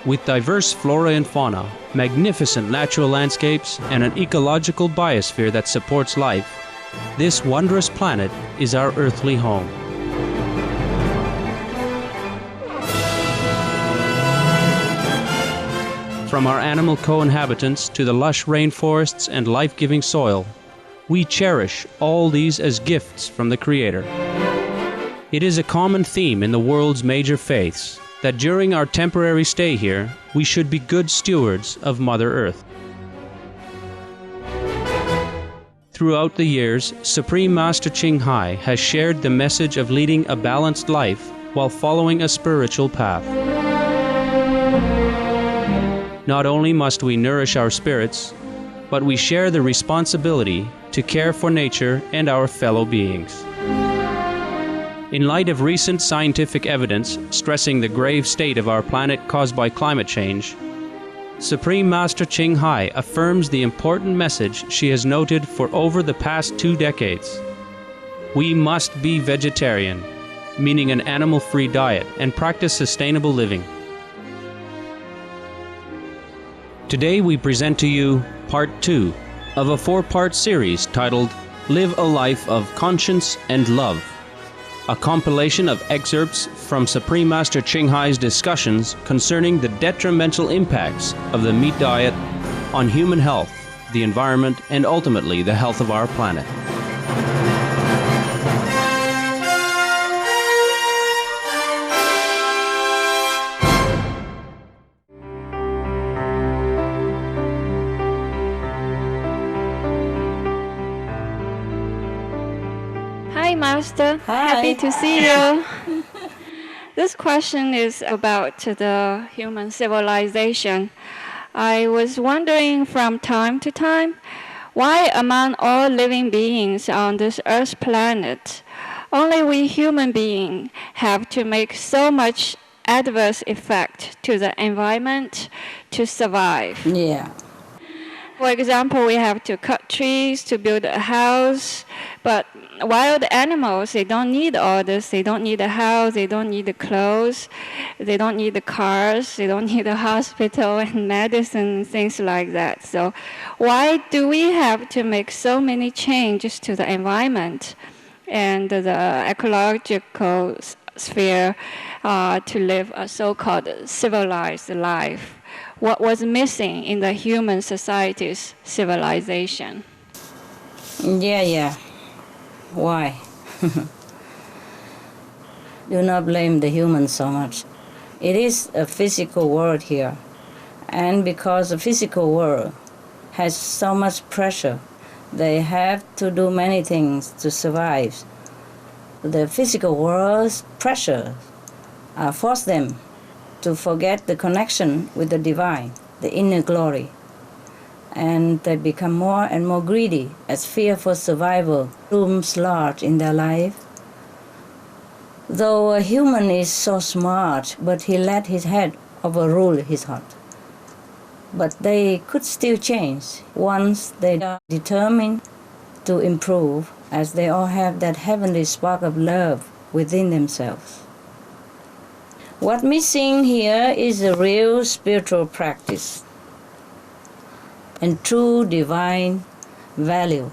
With diverse flora and fauna, magnificent natural landscapes, and an ecological biosphere that supports life, this wondrous planet is our earthly home. From our animal co-inhabitants to the lush rainforests and life-giving soil, we cherish all these as gifts from the Creator. It is a common theme in the world's major faiths that during our temporary stay here, we should be good stewards of Mother Earth. Throughout the years, Supreme Master Ching Hai has shared the message of leading a balanced life while following a spiritual path. Not only must we nourish our spirits, but we share the responsibility to care for nature and our fellow beings. In light of recent scientific evidence stressing the grave state of our planet caused by climate change, Supreme Master Ching Hai affirms the important message she has noted for over the past 2 decades. We must be vegetarian, meaning an animal-free diet, and practice sustainable living. Today we present to you Part 2 of a 4-part series titled Live a Life of Conscience and Love, a compilation of excerpts from Supreme Master Ching Hai's discussions concerning the detrimental impacts of the meat diet on human health, the environment, and ultimately the health of our planet. Hi, Master. Hi. Happy to see you. This question is about the human civilization. I was wondering from time to time, why among all living beings on this Earth planet, only we human beings have to make so much adverse effect to the environment to survive. Yeah. For example, we have to cut trees to build a house, but wild animals, they don't need all this. They don't need a house, they don't need the clothes, they don't need the cars, they don't need a hospital and medicine, things like that. So why do we have to make so many changes to the environment and the ecological sphere to live a so-called civilized life? What was missing in the human society's civilization? Yeah. Why? Do not blame the humans so much. It is a physical world here. And because the physical world has so much pressure, they have to do many things to survive. The physical world's pressure force them to forget the connection with the divine, the inner glory. And they become more and more greedy as fear for survival looms large in their life. Though a human is so smart, but he let his head overrule his heart. But they could still change once they are determined to improve, as they all have that heavenly spark of love within themselves. What's missing here is a real spiritual practice and true divine value.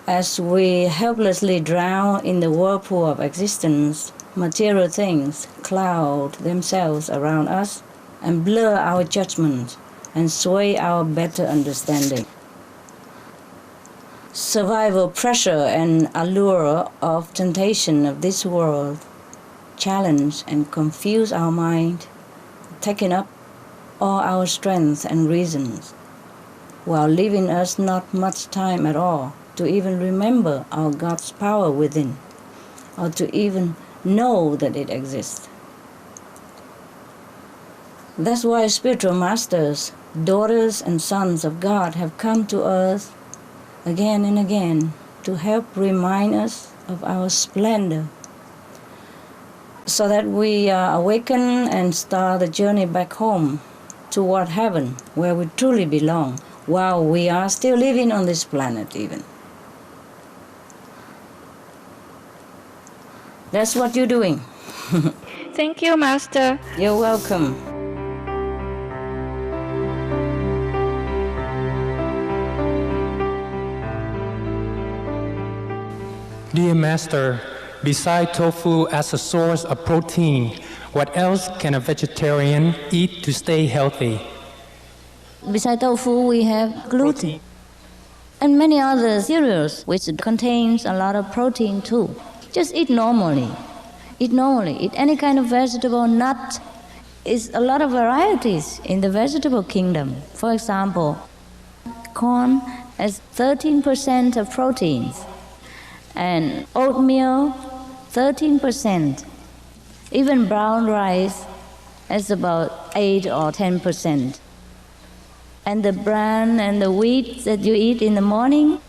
As we helplessly drown in the whirlpool of existence, material things cloud themselves around us and blur our judgment and sway our better understanding. Survival pressure and allure of temptation of this world challenge and confuse our mind, taking up all our strength and reasons, while leaving us not much time at all to even remember our God's power within, or to even know that it exists. That's why spiritual masters, daughters and sons of God have come to us again and again to help remind us of our splendor, so that we awaken and start the journey back home toward heaven, where we truly belong, while we are still living on this planet even. That's what you're doing. Thank you, Master. You're welcome. Dear Master, besides tofu as a source of protein, what else can a vegetarian eat to stay healthy? Besides tofu, we have gluten and many other cereals which contains a lot of protein too. Just eat normally. Eat normally. Eat any kind of vegetable, nut. Is a lot of varieties in the vegetable kingdom. For example, corn has 13% of proteins, and oatmeal 13%. Even brown rice has about 8 or 10%. And the bran and the wheat that you eat in the morning,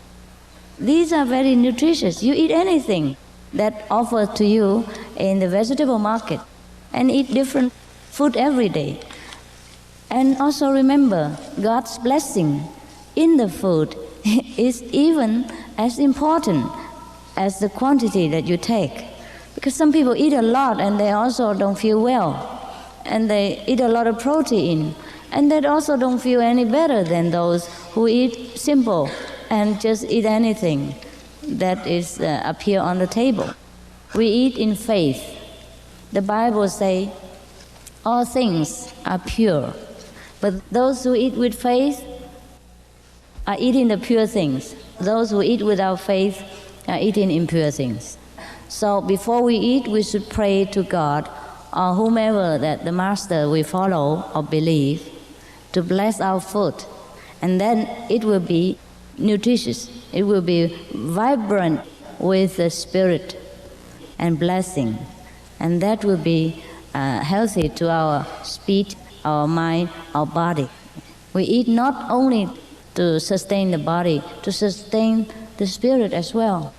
these are very nutritious. You eat anything that offered to you in the vegetable market and eat different food every day. And also remember, God's blessing in the food is even as important as the quantity that you take. Because some people eat a lot and they also don't feel well. And they eat a lot of protein and they also don't feel any better than those who eat simple and just eat anything that is appear on the table. We eat in faith. The Bible says all things are pure, but those who eat with faith are eating the pure things. Those who eat without faith are eating impure things. So before we eat, we should pray to God or whomever that the Master we follow or believe to bless our food, and then it will be nutritious. It will be vibrant with the spirit and blessing, and that will be healthy to our speech, our mind, our body. We eat not only to sustain the body, to sustain the spirit as well.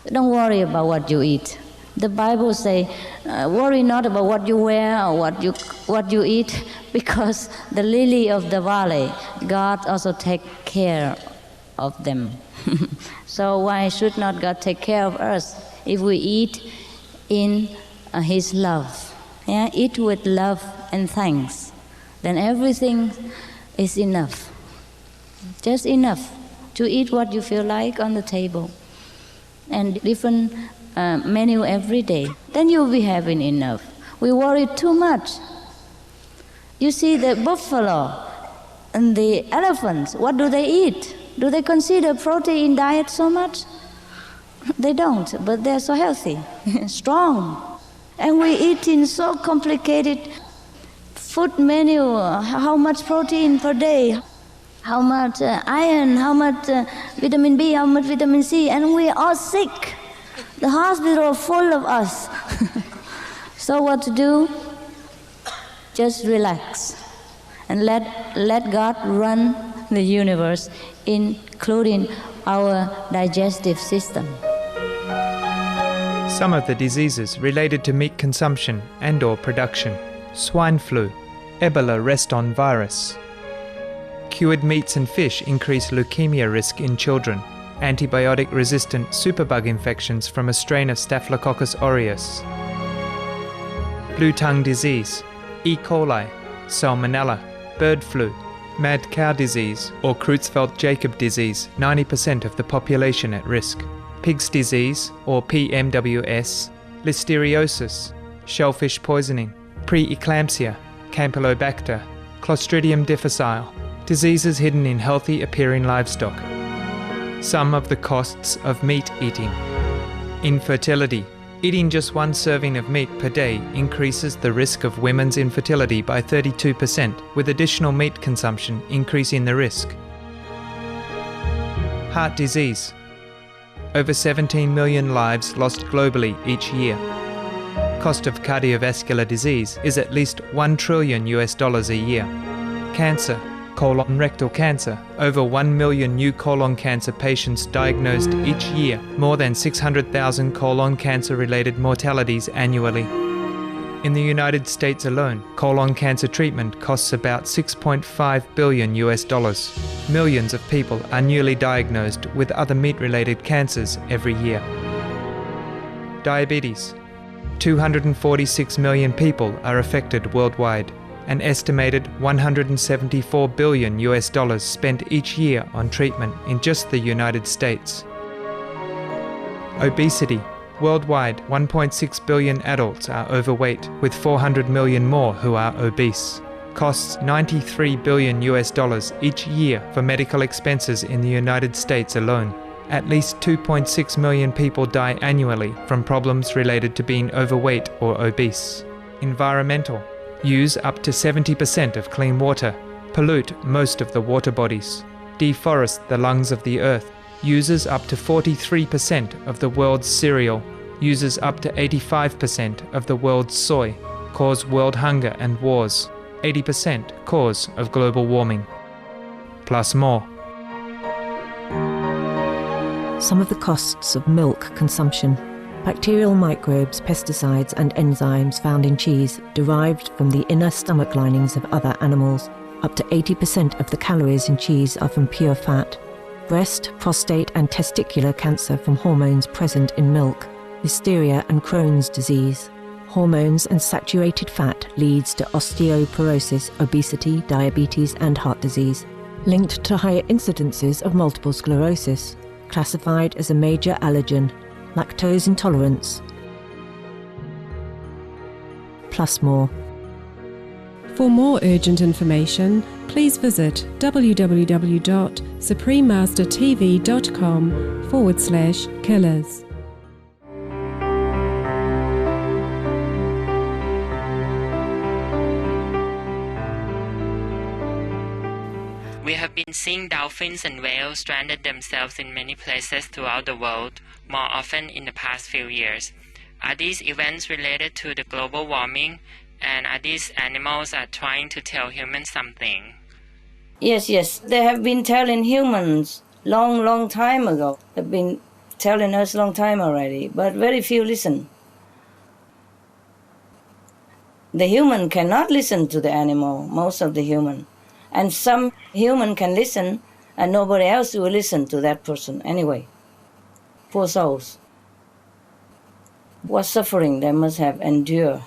Don't worry about what you eat. The Bible says, worry not about what you wear or what you eat, because the lily of the valley, God also take care of them. So why should not God take care of us if we eat in His love? Yeah? Eat with love and thanks. Then everything is enough. Just enough to eat what you feel like on the table. And different menu every day. Then you'll be having enough. We worry too much. You see the buffalo and the elephants, what do they eat? Do they consider protein diet so much? They don't, but they're so healthy, strong. And we eat in so complicated food menu, how much protein per day, how much iron, how much vitamin B, how much vitamin C, and we're all sick. The hospital is full of us. So what to do? Just relax and let God run the universe, including our digestive system. Some of the diseases related to meat consumption and/or production: swine flu, Ebola rest-on virus. Cured meats and fish increase leukemia risk in children. Antibiotic-resistant superbug infections from a strain of Staphylococcus aureus. Blue tongue disease, E. coli, salmonella, bird flu, mad cow disease or Creutzfeldt-Jakob disease, 90% of the population at risk. Pig's disease or PMWS, listeriosis, shellfish poisoning, preeclampsia, Campylobacter, Clostridium difficile, diseases hidden in healthy appearing livestock. Some of the costs of meat eating. Infertility. Eating just one serving of meat per day increases the risk of women's infertility by 32%, with additional meat consumption increasing the risk. Heart disease. Over 17 million lives lost globally each year. Cost of cardiovascular disease is at least $1 trillion a year. Cancer. Colon rectal cancer. Over 1 million new colon cancer patients diagnosed each year, more than 600,000 colon cancer-related mortalities annually. In the United States alone, colon cancer treatment costs about $6.5 billion. Millions of people are newly diagnosed with other meat-related cancers every year. Diabetes. 246 million people are affected worldwide. An estimated $174 billion spent each year on treatment in just the United States. Obesity. Worldwide, 1.6 billion adults are overweight, with 400 million more who are obese. Costs $93 billion each year for medical expenses in the United States alone. At least 2.6 million people die annually from problems related to being overweight or obese. Environmental. Use up to 70% of clean water. Pollute most of the water bodies. Deforest the lungs of the earth. Uses up to 43% of the world's cereal. Uses up to 85% of the world's soy. Cause world hunger and wars. 80% cause of global warming. Plus more. Some of the costs of milk consumption. Bacterial microbes, pesticides and enzymes found in cheese derived from the inner stomach linings of other animals. Up to 80% of the calories in cheese are from pure fat. Breast, prostate and testicular cancer from hormones present in milk. Listeria and Crohn's disease. Hormones and saturated fat leads to osteoporosis, obesity, diabetes and heart disease. Linked to higher incidences of multiple sclerosis. Classified as a major allergen. Lactose intolerance. Plus more. For more urgent information, please visit www.suprememastertv.com/killers. We have been seeing dolphins and whales stranded themselves in many places throughout the world, more often in the past few years. Are these events related to the global warming, and are these animals trying to tell humans something? Yes. They have been telling humans long time ago. They've been telling us long time already, but very few listen. The human cannot listen to the animal, most of the human. And some human can listen, and nobody else will listen to that person anyway. Poor souls. What suffering they must have endured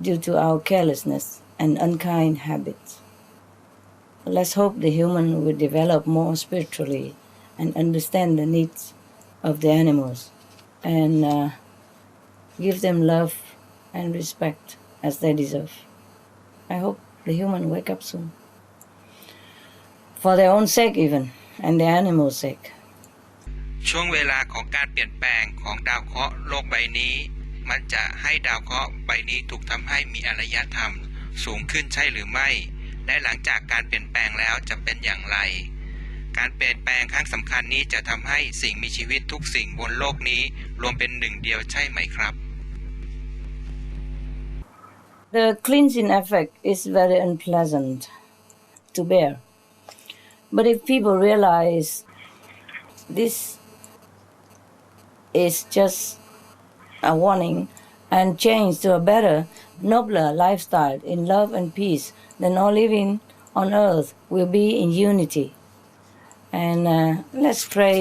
due to our carelessness and unkind habits. Let's hope the human will develop more spiritually and understand the needs of the animals and give them love and respect as they deserve. I hope the human wake up soon. For their own sake even, and the animals' sake. ช่วงเวลาของการเปลี่ยนแปลงของดาวเคราะห์โลกใบนี้มันจะให้ดาวเคราะห์ใบนี้ถูกทำให้มีอารยธรรมสูงขึ้นใช่หรือไม่และหลังจากการเปลี่ยนแปลงแล้วจะเป็นอย่างไรการเปลี่ยนแปลงครั้งสำคัญนี้จะทำให้สิ่งมีชีวิตทุกสิ่งบนโลกนี้รวมเป็นหนึ่งเดียวใช่ไหมครับ The cleansing effect is very unpleasant to bear. But if people realize this is just a warning and change to a better, nobler lifestyle in love and peace, then all living on earth will be in unity. And let's pray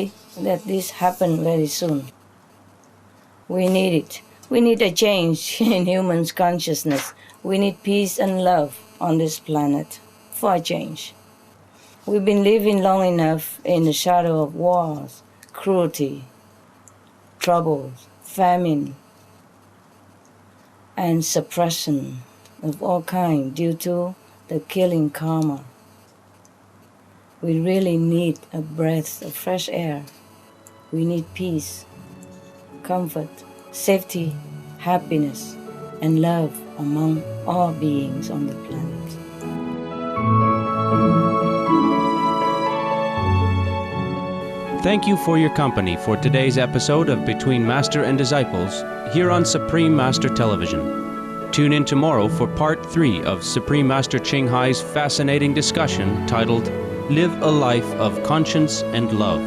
that this happen very soon. We need it. We need a change in humans' consciousness. We need peace and love on this planet for a change. We've been living long enough in the shadow of wars, cruelty, troubles, famine, and suppression of all kinds due to the killing karma. We really need a breath of fresh air. We need peace, comfort, safety, happiness, and love among all beings on the planet. Thank you for your company for today's episode of Between Master and Disciples here on Supreme Master Television. Tune in tomorrow for part 3 of Supreme Master Ching Hai's fascinating discussion titled Live a Life of Conscience and Love.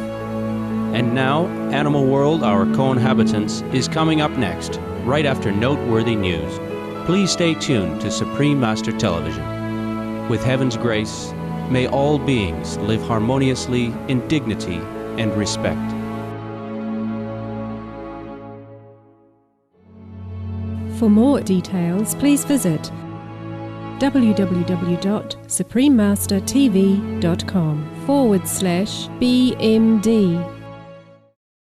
And now, Animal World, Our Co-Inhabitants, is coming up next, right after noteworthy news. Please stay tuned to Supreme Master Television. With heaven's grace, may all beings live harmoniously in dignity and respect. For more details, please visit www.suprememastertv.com/BMD.